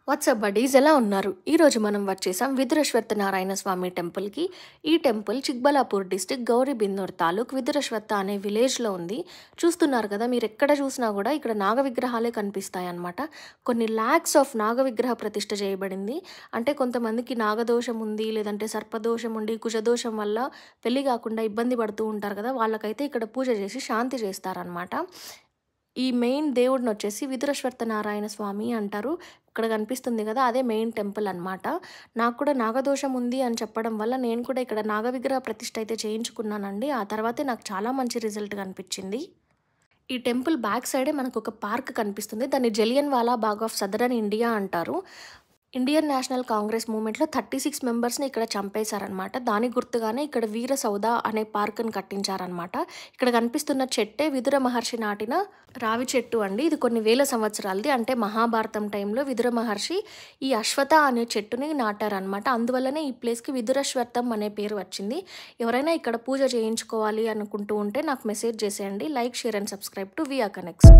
WhatsApp buddies ఎలా ఉన్నారు? ఈరోజు మనం వచ్చేసాం విదురశ్వత్థ నారాయణ స్వామి టెంపుల్‌కి. ఈ టెంపుల్ చిక్బలాపూర్ డిస్ట్రిక్ట్ గౌరీబిదనూర్ తాలూక్ విదురశ్వత్థ అనే విలేజ్‌లో ఉంది. చూస్తున్నారు కదా, మీరెక్కడ చూసినా కూడా ఇక్కడ నాగ విగ్రహాలే కనిపిస్తాయన్నమాట. కొన్ని లాక్స్ ఆఫ్ నాగ విగ్రహ ప్రతిష్ఠ చేయబడింది. అంటే కొంతమందికి నాగదోషం ఉంది, లేదంటే సర్పదోషం ఉండి, కుజదోషం వల్ల పెళ్లి కాకుండా ఇబ్బంది పడుతూ ఉంటారు కదా, వాళ్ళకైతే ఇక్కడ పూజ చేసి శాంతి చేస్తారనమాట. ఈ మెయిన్ దేవుడినొచ్చేసి విదురశ్వత్థ నారాయణ స్వామి అంటారు. ఇక్కడ కనిపిస్తుంది కదా, అదే మెయిన్ టెంపుల్ అనమాట. నాకు కూడా నాగదోషం ఉంది అని చెప్పడం వల్ల నేను కూడా ఇక్కడ నాగ విగ్రహ ప్రతిష్ఠ అయితే చేయించుకున్నానండి. ఆ తర్వాతే నాకు చాలా మంచి రిజల్ట్ కనిపించింది. ఈ టెంపుల్ బ్యాక్ సైడే మనకు ఒక పార్క్ కనిపిస్తుంది. దాన్ని జలియన్వాలా బాగ్ ఆఫ్ సదరన్ ఇండియా అంటారు. ఇండియన్ నేషనల్ కాంగ్రెస్ మూవ్మెంట్‌లో 36 మెంబర్స్‌ని ఇక్కడ చంపేశారనమాట. దానికి గుర్తుగానే ఇక్కడ వీర సౌధ అనే పార్క్‌ని కట్టించారనమాట. ఇక్కడ కనిపిస్తున్న చెట్టే విదుర మహర్షి నాటిన రావి చెట్టు అండి. ఇది కొన్ని వేల సంవత్సరాలది. అంటే మహాభారతం టైంలో విదుర మహర్షి ఈ అశ్వథ అనే చెట్టుని నాటారనమాట. అందువల్లనే ఈ ప్లేస్‌కి విదురశ్వత్థం అనే పేరు వచ్చింది. ఎవరైనా ఇక్కడ పూజ చేయించుకోవాలి అనుకుంటూ ఉంటే నాకు మెసేజ్ చేసేయండి. Like, share and subscribe to VR connects.